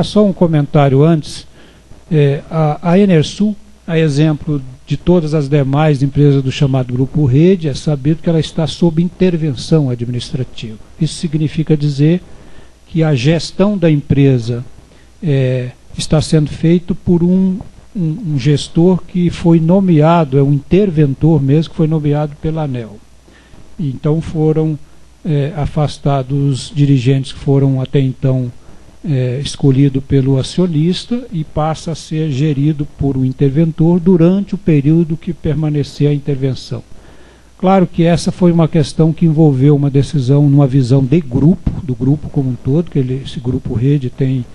Só um comentário antes. A Enersul, a exemplo de todas as demais empresas do chamado Grupo Rede, é sabido que ela está sob intervenção administrativa. Isso significa dizer que a gestão da empresa está sendo feita por um gestor que foi nomeado, é um interventor mesmo, que foi nomeado pela ANEEL. Então foram afastados os dirigentes que foram até então escolhido pelo acionista e passa a ser gerido por um interventor durante o período que permanecer a intervenção. Claro que essa foi uma questão que envolveu uma decisão numa visão de grupo, do grupo como um todo, que esse Grupo Rede tem,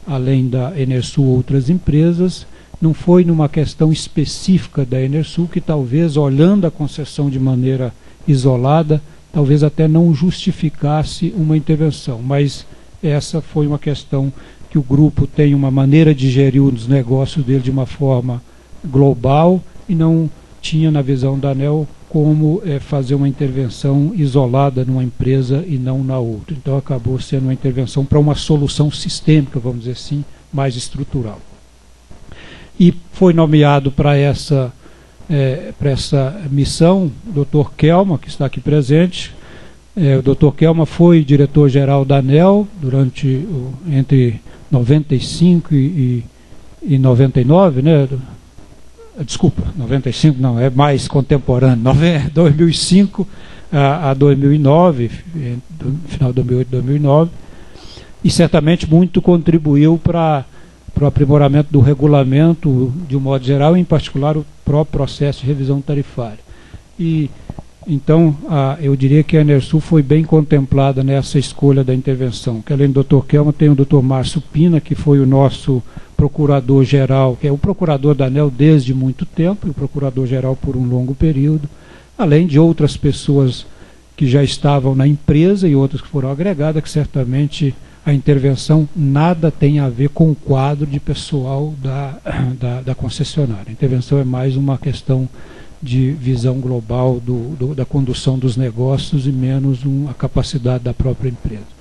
além da Enersul, outras empresas. Não foi numa questão específica da Enersul, que talvez, olhando a concessão de maneira isolada, talvez até não justificasse uma intervenção, mas essa foi uma questão que o grupo tem uma maneira de gerir os negócios dele de uma forma global e não tinha, na visão da ANEEL, como fazer uma intervenção isolada numa empresa e não na outra. Então acabou sendo uma intervenção para uma solução sistêmica, vamos dizer assim, mais estrutural. E foi nomeado para essa missão o Dr. Kelma, que está aqui presente. O Dr. Kelma foi diretor-geral da ANEEL entre 95 e 99, né? Desculpa, 95 não, é mais contemporâneo, 2005 a 2009, final de 2008 2009, e certamente muito contribuiu para o aprimoramento do regulamento de um modo geral, em particular o próprio processo de revisão tarifária. Então, eu diria que a Enersul foi bem contemplada nessa escolha da intervenção, que além do Dr. Kelma tem o Dr. Márcio Pina, que foi o nosso procurador-geral, que é o procurador da ANEEL desde muito tempo, e o procurador-geral por um longo período, além de outras pessoas que já estavam na empresa e outras que foram agregadas, que certamente a intervenção nada tem a ver com o quadro de pessoal da concessionária. A intervenção é mais uma questão de visão global da condução dos negócios e menos a capacidade da própria empresa.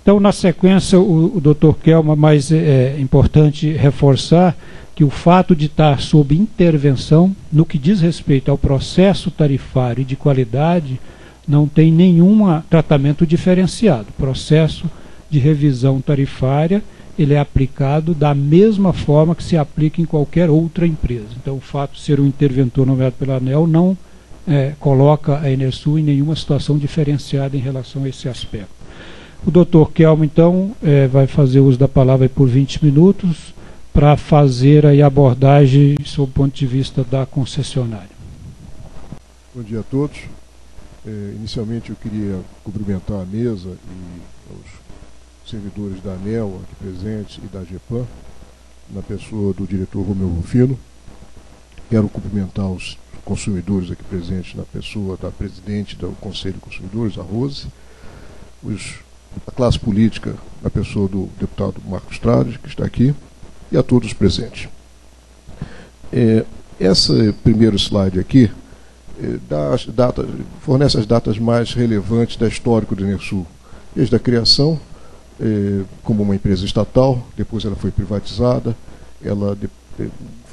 Então, na sequência, o Dr. Kelma, mas é importante reforçar que o fato de estar sob intervenção, no que diz respeito ao processo tarifário e de qualidade, não tem nenhum tratamento diferenciado. O processo de revisão tarifária, ele é aplicado da mesma forma que se aplica em qualquer outra empresa. Então, o fato de ser um interventor nomeado pela ANEEL não coloca a Enersul em nenhuma situação diferenciada em relação a esse aspecto. O Dr. Kelma, então, vai fazer uso da palavra por 20 minutos para fazer a abordagem sob o ponto de vista da concessionária. Bom dia a todos. Inicialmente, eu queria cumprimentar a mesa e os servidores da ANEEL aqui presentes e da GEPAM, na pessoa do diretor Romeu Rufino. Quero cumprimentar os consumidores aqui presentes na pessoa da presidente do Conselho de Consumidores, a Rose, a classe política na pessoa do deputado Marcos Trades, que está aqui, e a todos presentes. Esse primeiro slide aqui fornece as datas mais relevantes da histórico da Enersul, desde a criação, como uma empresa estatal, depois ela foi privatizada, ela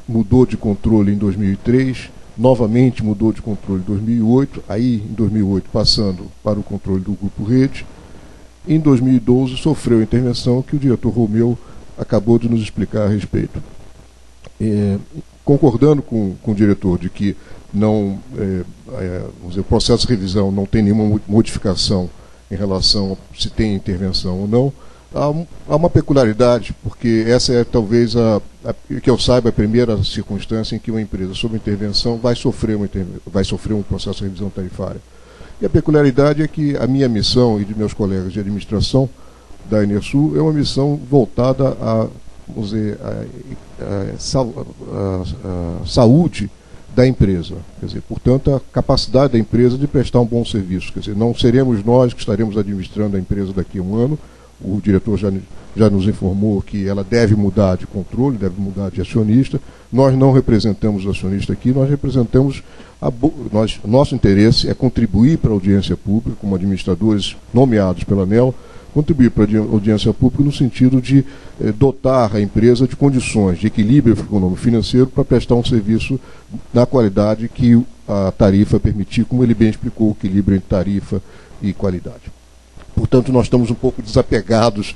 mudou de controle em 2003, novamente mudou de controle em 2008, aí em 2008 passando para o controle do Grupo Rede. Em 2012 sofreu a intervenção que o diretor Romeu acabou de nos explicar a respeito. Concordando com o diretor de que vamos dizer, o processo de revisão não tem nenhuma modificação em relação a se tem intervenção ou não, há uma peculiaridade, porque essa é talvez, que eu saiba, a primeira circunstância em que uma empresa sob intervenção vai sofrer um processo de revisão tarifária. E a peculiaridade é que a minha missão e de meus colegas de administração da Enersul é uma missão voltada a, vamos dizer, a saúde da empresa, quer dizer, portanto, a capacidade da empresa de prestar um bom serviço. Quer dizer, não seremos nós que estaremos administrando a empresa daqui a um ano. O diretor já nos informou que ela deve mudar de controle, deve mudar de acionista. Nós não representamos o acionista aqui, nós representamos nosso interesse é contribuir para a audiência pública, como administradores nomeados pela ANEEL, contribuir para a audiência pública no sentido de dotar a empresa de condições de equilíbrio econômico-financeiro para prestar um serviço na qualidade que a tarifa permitir, como ele bem explicou, o equilíbrio entre tarifa e qualidade. Portanto, nós estamos um pouco desapegados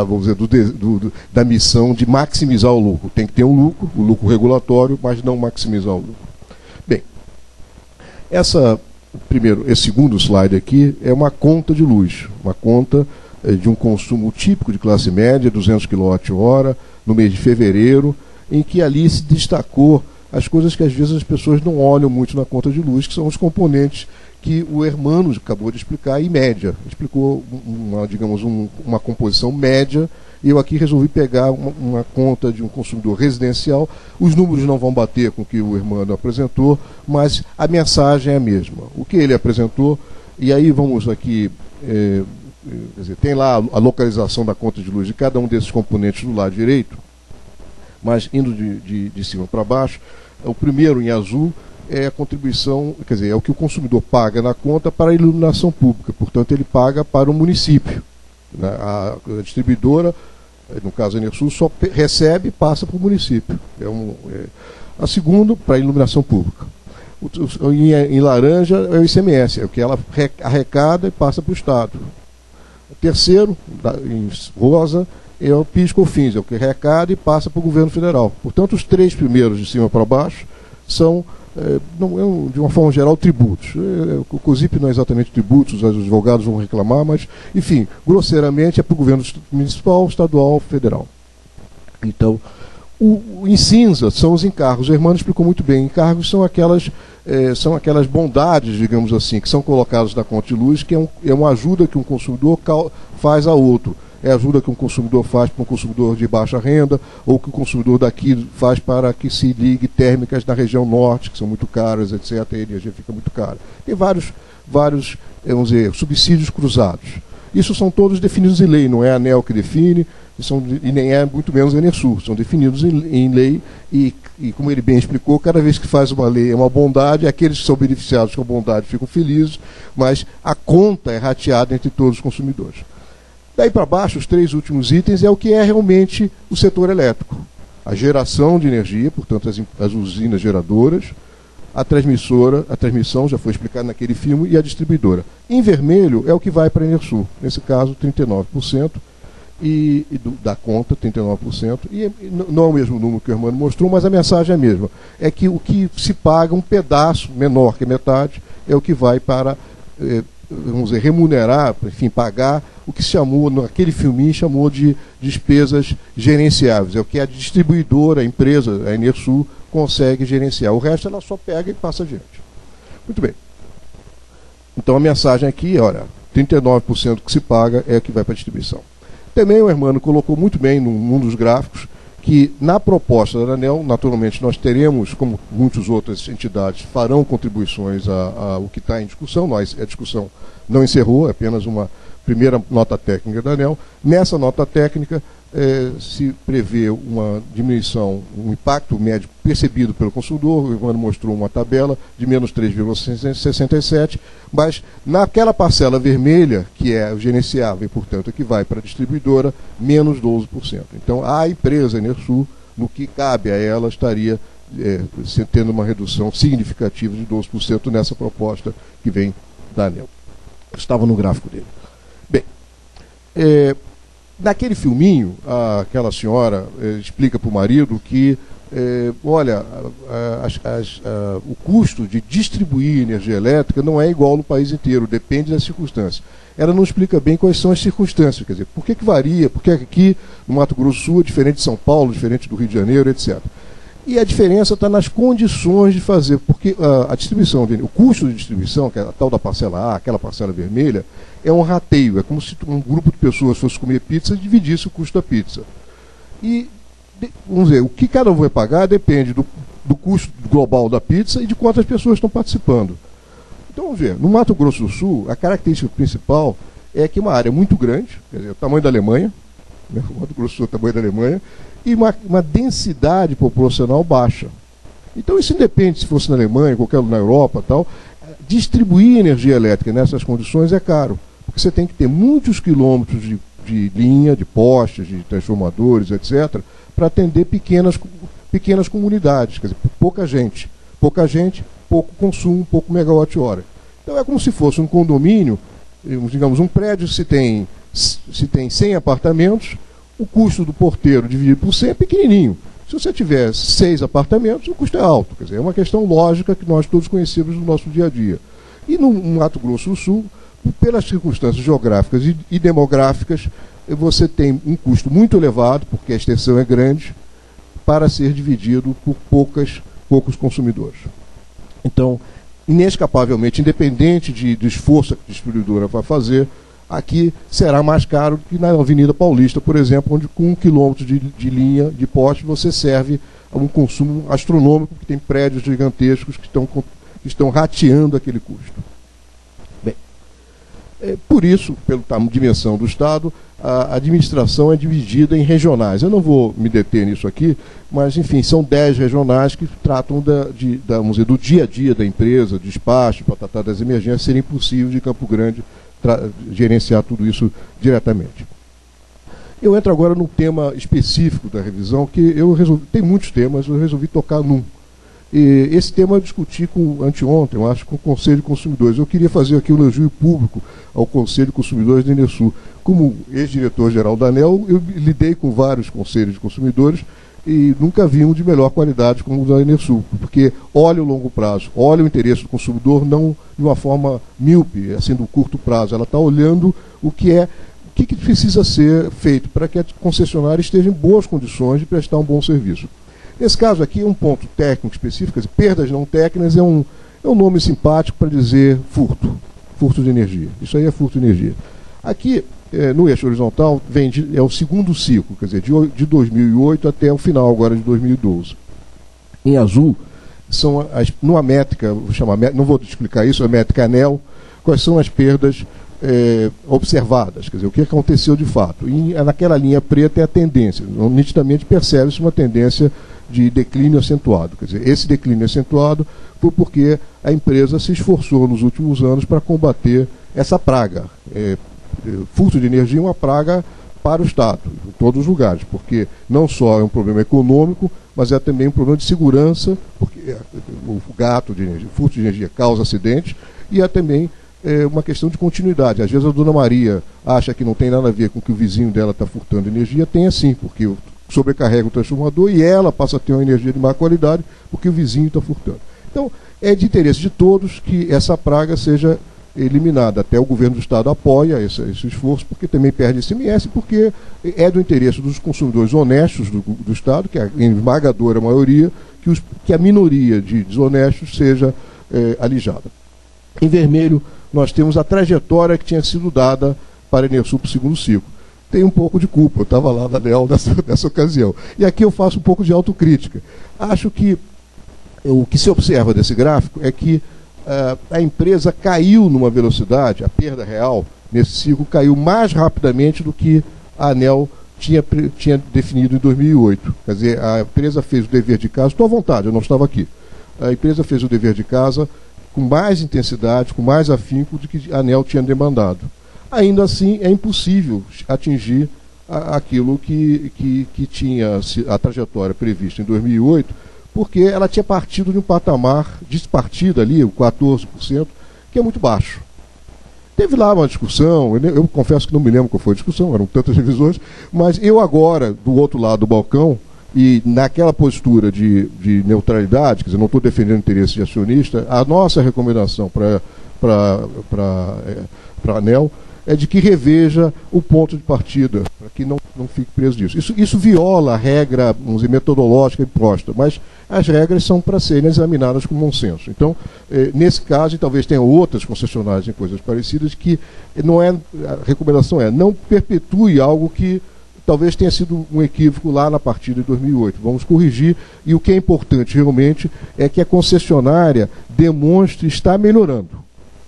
vamos dizer, da missão de maximizar o lucro. Tem que ter um lucro, o lucro regulatório, mas não maximizar o lucro. Bem, esse segundo slide aqui é uma conta de luz, uma conta de um consumo típico de classe média, 200 kWh, no mês de fevereiro, em que ali se destacou as coisas que às vezes as pessoas não olham muito na conta de luz, que são os componentes que o Hermanos acabou de explicar em média. Explicou, uma composição média, e eu aqui resolvi pegar uma conta de um consumidor residencial. Os números não vão bater com o que o Hermano apresentou, mas a mensagem é a mesma. O que ele apresentou, e aí vamos aqui, quer dizer, tem lá a localização da conta de luz de cada um desses componentes do lado direito, mas indo de cima para baixo, o primeiro em azul é a contribuição, quer dizer, é o que o consumidor paga na conta para a iluminação pública, portanto ele paga para o município. A distribuidora, no caso a Enersul, só recebe e passa para o município. A segunda, para a iluminação pública. Em laranja é o ICMS, é o que ela arrecada e passa para o Estado. O terceiro, em rosa, é o PIS/COFINS, é o que arrecada e passa para o governo federal. Portanto, os três primeiros de cima para baixo são, de uma forma geral, tributos. O COSIP não é exatamente tributos, os advogados vão reclamar, mas, enfim, grosseiramente é para o governo municipal, estadual, federal. Então, em cinza são os encargos. O Hermano explicou muito bem. Encargos são aquelas bondades, digamos assim, que são colocadas na conta de luz, que é uma ajuda que um consumidor faz a outro. É a ajuda que um consumidor faz para um consumidor de baixa renda, ou que o consumidor daqui faz para que se ligue térmicas na região norte, que são muito caras, etc. A energia fica muito cara. Tem vários vamos dizer, subsídios cruzados. Isso são todos definidos em lei, não é a ANEEL que define, e nem é muito menos a Enersul. São definidos em lei e, como ele bem explicou, cada vez que faz uma lei é uma bondade, aqueles que são beneficiados com a bondade ficam felizes, mas a conta é rateada entre todos os consumidores. Daí para baixo, os três últimos itens é o que é realmente o setor elétrico. A geração de energia, portanto as usinas geradoras, a transmissão, já foi explicado naquele filme, e a distribuidora. Em vermelho é o que vai para a Enersul, nesse caso 39%, da conta, 39%, e não é o mesmo número que o Hermano mostrou, mas a mensagem é a mesma. É que o que se paga, um pedaço menor que metade, é o que vai para, vamos dizer, remunerar, enfim, pagar o que se chamou, naquele filminho, chamou de despesas gerenciáveis. É o que a distribuidora, a empresa, a Enersul, consegue gerenciar. O resto ela só pega e passa adiante. Muito bem. Então a mensagem aqui é, olha, 39% que se paga é o que vai para a distribuição. Também o Hermano colocou muito bem num dos gráficos que na proposta da ANEEL, naturalmente nós teremos, como muitas outras entidades, farão contribuições ao que está em discussão. A discussão não encerrou, é apenas uma primeira nota técnica da ANEEL. Nessa nota técnica se prevê uma diminuição, um impacto médio percebido pelo consumidor. O Hermano mostrou uma tabela de menos 3,67, mas naquela parcela vermelha, que é o gerenciável, e portanto que vai para a distribuidora, menos 12%. Então a empresa Enersul, no que cabe a ela, estaria tendo uma redução significativa de 12% nessa proposta que vem da ANEEL. Estava no gráfico dele. Bem, naquele filminho, aquela senhora explica para o marido que, olha, o custo de distribuir energia elétrica não é igual no país inteiro, depende das circunstâncias. Ela não explica bem quais são as circunstâncias, quer dizer, por que varia, por que aqui no Mato Grosso do Sul é diferente de São Paulo, diferente do Rio de Janeiro, etc. E a diferença está nas condições de fazer, porque a distribuição, o custo de distribuição, que é a tal da parcela A, aquela parcela vermelha, é um rateio, é como se um grupo de pessoas fosse comer pizza e dividisse o custo da pizza. E, vamos dizer, o que cada um vai pagar depende do custo global da pizza e de quantas pessoas estão participando. Então, vamos ver, no Mato Grosso do Sul, a característica principal é que é uma área muito grande, quer dizer, o tamanho da Alemanha, né, o Mato Grosso do Sul é o tamanho da Alemanha, e uma densidade populacional baixa. Então isso independe se fosse na Alemanha, qualquer na Europa, tal, distribuir energia elétrica nessas condições é caro, Porque você tem que ter muitos quilômetros de linha, de postes, de transformadores, etc., para atender pequenas comunidades, quer dizer, pouca gente, pouco consumo, pouco megawatt-hora. Então é como se fosse um condomínio, digamos, um prédio, se tem 100 apartamentos, o custo do porteiro dividido por 100 é pequenininho. Se você tiver 6 apartamentos, o custo é alto. Quer dizer, é uma questão lógica que nós todos conhecemos no nosso dia a dia. E no Mato Grosso do Sul, pelas circunstâncias geográficas e demográficas, você tem um custo muito elevado, porque a extensão é grande, para ser dividido por poucos consumidores. Então, inescapavelmente, independente do esforço que a distribuidora vai fazer, aqui será mais caro que na Avenida Paulista, por exemplo, onde com 1 quilômetro de linha de poste você serve a um consumo astronômico, que tem prédios gigantescos que estão rateando aquele custo. Bem, por isso, pela dimensão do Estado, a administração é dividida em regionais. Eu não vou me deter nisso aqui, mas, enfim, são 10 regionais que tratam vamos dizer, do dia a dia da empresa, despacho, para tratar das emergências. Seria impossível de Campo Grande gerenciar tudo isso diretamente. Eu entro agora no tema específico da revisão, que tem muitos temas, eu resolvi tocar num. E esse tema eu discuti anteontem, eu acho, com o Conselho de Consumidores. Eu queria fazer aqui um elogio público ao Conselho de Consumidores da Enersul. Como ex-diretor-geral da ANEEL, eu lidei com vários conselhos de consumidores e nunca vi um de melhor qualidade como o da Enersul, porque olha o longo prazo, olha o interesse do consumidor, não de uma forma míope, assim, do curto prazo. Ela está olhando o que precisa ser feito para que a concessionária esteja em boas condições de prestar um bom serviço. Nesse caso aqui, um ponto técnico específico, perdas não técnicas é um nome simpático para dizer furto de energia. Isso aí é furto de energia. Aqui, no eixo horizontal, é o segundo ciclo, quer dizer, de 2008 até o final agora de 2012. Em azul, são numa métrica, não vou explicar isso, é a métrica ANEEL, quais são as perdas observadas, quer dizer, o que aconteceu de fato. E naquela linha preta é a tendência. Nitidamente percebe-se uma tendência de declínio acentuado. Quer dizer, esse declínio acentuado foi porque a empresa se esforçou nos últimos anos para combater essa praga. Furto de energia é uma praga para o Estado, em todos os lugares, porque não só é um problema econômico, mas é também um problema de segurança, porque o furto de energia causa acidentes, e é também uma questão de continuidade. Às vezes a dona Maria acha que não tem nada a ver com o que o vizinho dela está furtando energia, tem assim, porque sobrecarrega o transformador e ela passa a ter uma energia de má qualidade porque o vizinho está furtando. Então, é de interesse de todos que essa praga seja eliminada. Até o governo do Estado apoia esse esforço, porque também perde ICMS, porque é do interesse dos consumidores honestos do Estado, que é a esmagadora maioria, que a minoria de desonestos seja alijada. Em vermelho, nós temos a trajetória que tinha sido dada para a Enersul para o segundo ciclo. Tem um pouco de culpa, eu estava lá na ANEEL nessa ocasião. E aqui eu faço um pouco de autocrítica. Acho que o que se observa desse gráfico é que a empresa caiu numa velocidade, a perda real nesse ciclo caiu mais rapidamente do que a ANEEL tinha definido em 2008. Quer dizer, a empresa fez o dever de casa, estou à vontade, eu não estava aqui. A empresa fez o dever de casa com mais intensidade, com mais afinco do que a ANEEL tinha demandado. Ainda assim, é impossível atingir aquilo que tinha a trajetória prevista em 2008, porque ela tinha partido de um patamar despartido ali, o 14%, que é muito baixo. Teve lá uma discussão, eu confesso que não me lembro qual foi a discussão, eram tantas revisões, mas eu agora, do outro lado do balcão, e naquela postura de neutralidade, quer dizer, não estou defendendo o interesse de acionista, a nossa recomendação para a ANEEL é de que reveja o ponto de partida, para que não fique preso nisso. Isso viola a regra, vamos dizer, metodológica imposta, mas as regras são para serem examinadas com bom senso. Então, nesse caso, e talvez tenha outras concessionárias em coisas parecidas, que a recomendação não perpetue algo que talvez tenha sido um equívoco lá na partida de 2008. Vamos corrigir, e o que é importante realmente é que a concessionária demonstre estar melhorando.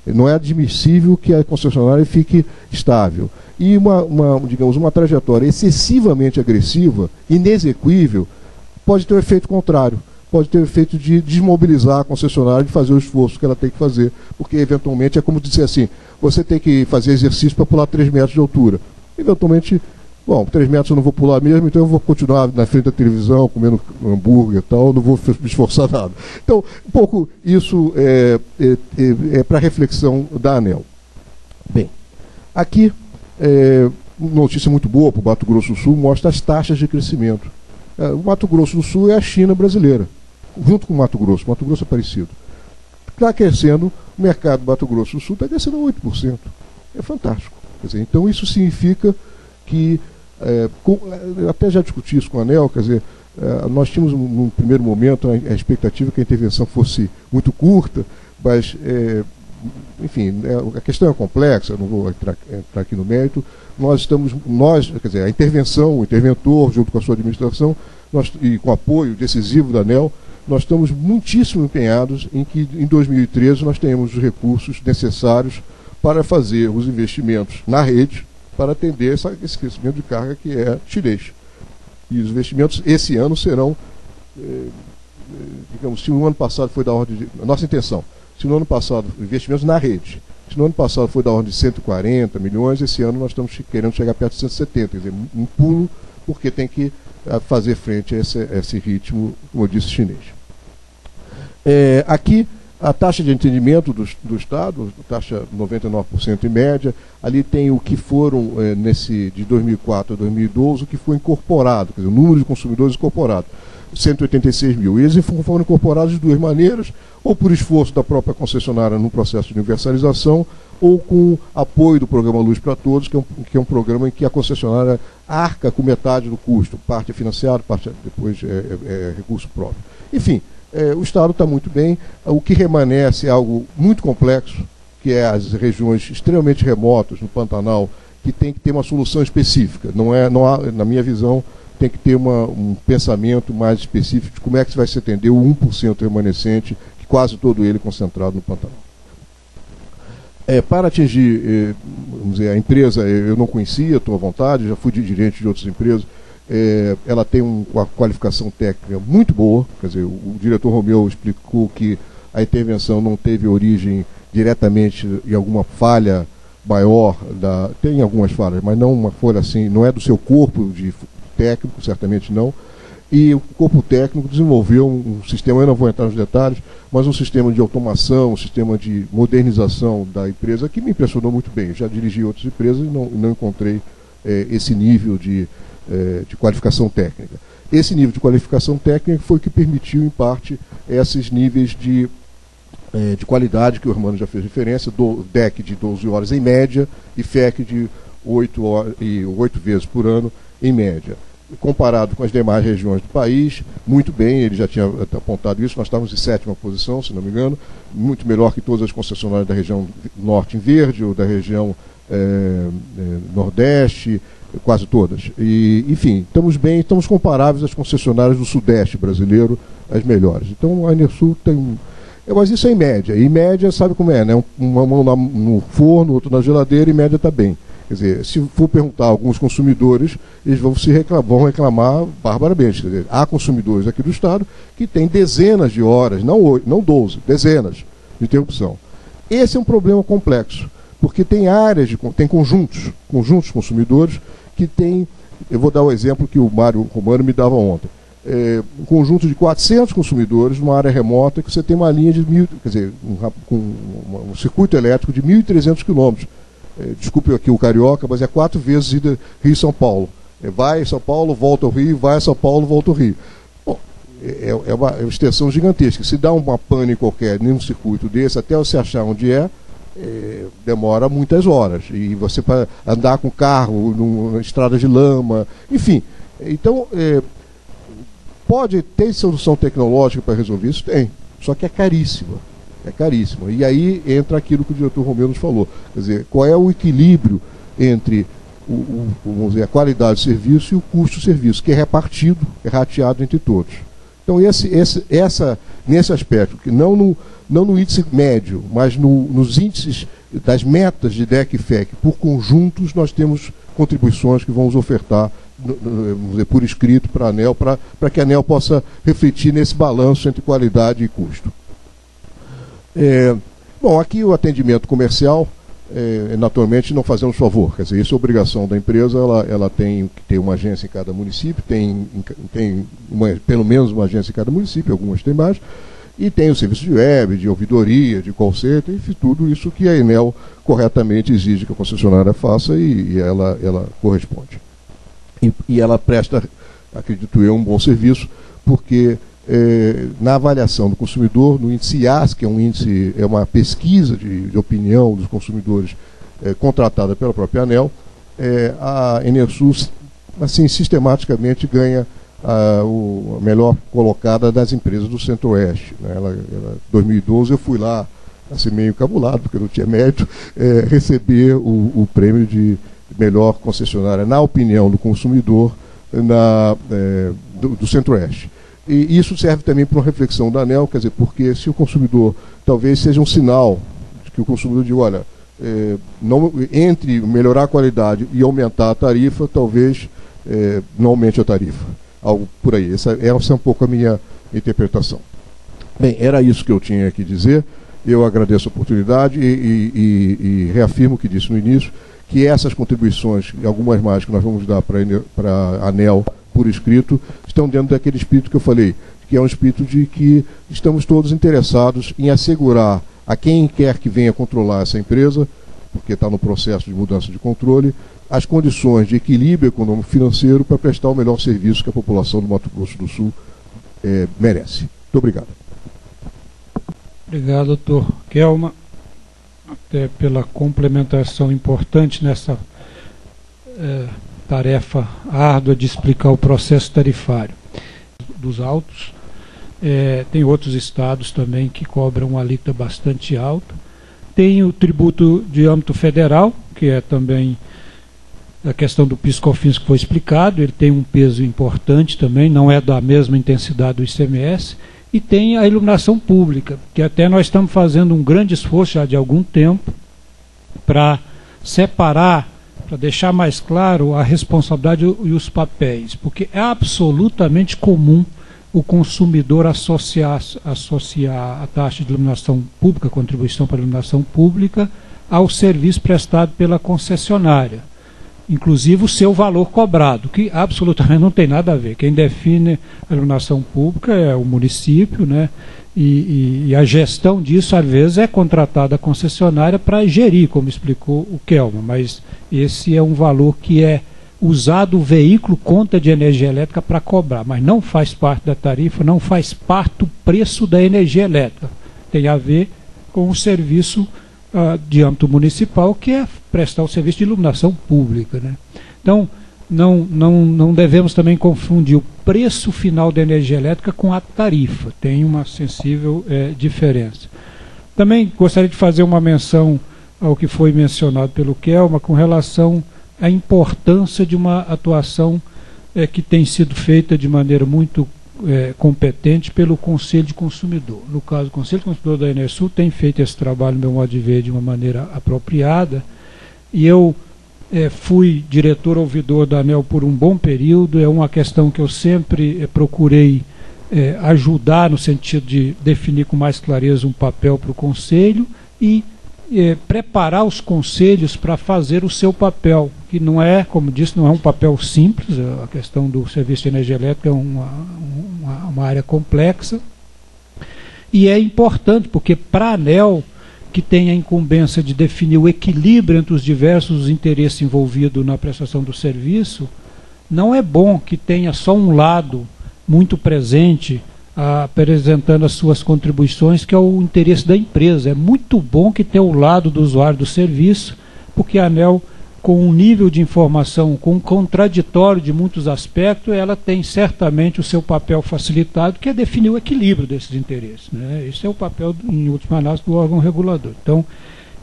Não é admissível que a concessionária fique estável. E uma trajetória excessivamente agressiva, inexequível, pode ter um efeito contrário. pode ter o efeito de desmobilizar a concessionária de fazer o esforço que ela tem que fazer, porque eventualmente é como dizer assim, você tem que fazer exercício para pular 3 metros de altura. Eventualmente, bom, 3 metros eu não vou pular mesmo, então eu vou continuar na frente da televisão, comendo hambúrguer e tal, não vou me esforçar nada. Então, um pouco isso é para reflexão da ANEEL. Bem, aqui, notícia muito boa para o Mato Grosso do Sul, mostra as taxas de crescimento. O Mato Grosso do Sul é a China brasileira, junto com o Mato Grosso é parecido. Está crescendo, o mercado do Mato Grosso do Sul está crescendo a 8%. É fantástico. Quer dizer, então isso significa que, até já discuti isso com a ANEEL, quer dizer, nós tínhamos num primeiro momento a expectativa que a intervenção fosse muito curta, mas, enfim, a questão é complexa, não vou entrar aqui no mérito. Quer dizer, a intervenção, o interventor, junto com a sua administração, e com o apoio decisivo da ANEEL, nós estamos muitíssimo empenhados em que, em 2013, nós tenhamos os recursos necessários para fazer os investimentos na rede, para atender esse crescimento de carga que é chinês. E os investimentos, esse ano, serão, digamos, se no ano passado foi da ordem de... Nossa intenção, se no ano passado, investimentos na rede, se no ano passado foi da ordem de 140 milhões, esse ano nós estamos querendo chegar perto de 170, quer dizer, um pulo, porque tem que fazer frente a esse ritmo, como eu disse, chinês. Aqui, a taxa de atendimento do Estado, taxa 99% em média, ali tem o que foram, de 2004 a 2012, o que foi incorporado, quer dizer, o número de consumidores incorporados, 186 mil. E eles foram incorporados de duas maneiras, ou por esforço da própria concessionária no processo de universalização, ou com apoio do programa Luz para Todos, que é um programa em que a concessionária arca com metade do custo, parte é financiado, parte depois é recurso próprio. Enfim, o Estado está muito bem. O que remanesce é algo muito complexo, que é as regiões extremamente remotas, no Pantanal, que tem que ter uma solução específica. Não há, na minha visão, tem que ter um pensamento mais específico de como é que se vai se atender o 1% remanescente, que quase todo ele é concentrado no Pantanal. Para atingir, vamos dizer, a empresa, eu não conhecia, estou à vontade, já fui dirigente de outras empresas. Ela tem uma qualificação técnica muito boa, quer dizer, o diretor Romeu explicou que a intervenção não teve origem diretamente em alguma falha maior, tem algumas falhas, mas não uma folha assim, não é do seu corpo de técnico, certamente não, e o corpo técnico desenvolveu um sistema, eu não vou entrar nos detalhes, mas um sistema de automação, um sistema de modernização da empresa que me impressionou muito bem. Eu já dirigi outras empresas e não encontrei esse nível de qualificação técnica. Esse nível de qualificação técnica foi o que permitiu, em parte, esses níveis de qualidade que o Hermano já fez referência, do DEC de 12 horas em média e FEC de 8 vezes por ano em média. Comparado com as demais regiões do país, muito bem, ele já tinha apontado isso, nós estávamos em 7ª posição, se não me engano, muito melhor que todas as concessionárias da região norte em verde, ou da região nordeste, quase todas. E, enfim, estamos bem, estamos comparáveis às concessionárias do sudeste brasileiro, as melhores. Então a Enersul tem... Mas isso é em média. E em média, sabe como é, né? Uma mão no forno, outra na geladeira, e em média está bem. Quer dizer, se for perguntar a alguns consumidores, eles vão reclamar barbaramente. Quer dizer, há consumidores aqui do Estado que têm dezenas de horas, não 12, dezenas de interrupção. Esse é um problema complexo, porque tem áreas, tem conjuntos consumidores que têm, eu vou dar o exemplo que o Mário Romano me dava ontem, um conjunto de 400 consumidores numa área remota que você tem uma linha de um circuito elétrico de 1.300 quilômetros. Desculpe aqui o carioca, mas é 4 vezes ida Rio-São Paulo. Vai a São Paulo, volta ao Rio, vai a São Paulo, volta ao Rio. Bom, é uma extensão gigantesca. Se dá uma pane qualquer num circuito desse, até você achar onde demora muitas horas. E você, para andar com carro, numa estrada de lama, enfim. Então, pode ter solução tecnológica para resolver isso? Tem. Só que é caríssima. É caríssima. E aí entra aquilo que o diretor Romeu nos falou. Quer dizer, qual é o equilíbrio entre vamos dizer, a qualidade do serviço e o custo do serviço, que é repartido, é rateado entre todos. Então, nesse aspecto, que não no índice médio, mas nos índices das metas de DEC e FEC por conjuntos, nós temos contribuições que vamos ofertar vamos dizer, por escrito para a ANEEL, para que a ANEEL possa refletir nesse balanço entre qualidade e custo. Bom, aqui o atendimento comercial, naturalmente não fazemos favor, quer dizer, isso é obrigação da empresa, ela tem que ter uma agência em cada município, tem pelo menos uma agência em cada município, algumas tem mais, e tem o serviço de web, de ouvidoria, de call center, enfim, tudo isso que a Enel corretamente exige que a concessionária faça e ela corresponde. E ela presta, acredito eu, um bom serviço, porque na avaliação do consumidor, no índice IAS, que é uma pesquisa de opinião dos consumidores contratada pela própria ANEEL, a Enersul, assim, sistematicamente ganha a melhor colocada das empresas do Centro-Oeste. Né? Em 2012 eu fui lá, assim, meio cabulado, porque não tinha mérito, receber o prêmio de melhor concessionária, na opinião do consumidor, do Centro-Oeste. E isso serve também para uma reflexão da ANEEL, quer dizer, porque se o consumidor, talvez seja um sinal de que o consumidor diga, olha, entre melhorar a qualidade e aumentar a tarifa, talvez não aumente a tarifa. Algo por aí. Essa é um pouco a minha interpretação. Bem, era isso que eu tinha que dizer. Eu agradeço a oportunidade e reafirmo o que disse no início, que essas contribuições, e algumas mais que nós vamos dar para a ANEEL por escrito, estão dentro daquele espírito que eu falei, que é um espírito de que estamos todos interessados em assegurar a quem quer que venha controlar essa empresa, porque está no processo de mudança de controle, as condições de equilíbrio econômico-financeiro para prestar o melhor serviço que a população do Mato Grosso do Sul merece. Muito obrigado. Obrigado, doutor Kelma, até pela complementação importante nessa tarefa árdua de explicar o processo tarifário dos autos. Tem outros estados também que cobram uma alíquota bastante alta. Tem o tributo de âmbito federal, que é também a questão do PIS/COFINS que foi explicado, ele tem um peso importante também, não é da mesma intensidade do ICMS, e tem a iluminação pública, que até nós estamos fazendo um grande esforço já de algum tempo para separar, para deixar mais claro a responsabilidade e os papéis, porque é absolutamente comum o consumidor associar a taxa de iluminação pública, a contribuição para a iluminação pública, ao serviço prestado pela concessionária, inclusive o seu valor cobrado, que absolutamente não tem nada a ver. Quem define a iluminação pública é o município, né? E a gestão disso, às vezes, é contratada a concessionária para gerir, como explicou o Kelma, mas esse é um valor que é usado o veículo conta de energia elétrica para cobrar, mas não faz parte da tarifa, não faz parte do preço da energia elétrica. Tem a ver com o serviço de âmbito municipal, que é prestar o serviço de iluminação pública, né? Então, não devemos também confundir o preço final da energia elétrica com a tarifa. Tem uma sensível diferença. Também gostaria de fazer uma menção ao que foi mencionado pelo Kelma com relação à importância de uma atuação que tem sido feita de maneira muito competente pelo Conselho de Consumidor. No caso, o Conselho de Consumidor da Enersul tem feito esse trabalho, no meu modo de ver, de uma maneira apropriada, e eu fui diretor ouvidor da ANEEL por um bom período. É uma questão que eu sempre procurei ajudar no sentido de definir com mais clareza um papel para o Conselho e preparar os conselhos para fazer o seu papel, que não é, como disse, não é um papel simples. A questão do serviço de energia elétrica é uma área complexa, e é importante porque para a ANEEL, que tem a incumbência de definir o equilíbrio entre os diversos interesses envolvidos na prestação do serviço, não é bom que tenha só um lado muito presente apresentando as suas contribuições, que é o interesse da empresa. É muito bom que tenha o lado do usuário do serviço, porque a ANEEL, com um nível de informação, com um contraditório de muitos aspectos, ela tem certamente o seu papel facilitado, que é definir o equilíbrio desses interesses, né? Esse é o papel, em última análise, do órgão regulador. Então,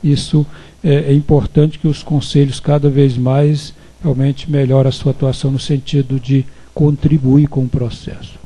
isso é importante que os conselhos cada vez mais realmente melhorem a sua atuação no sentido de contribuir com o processo.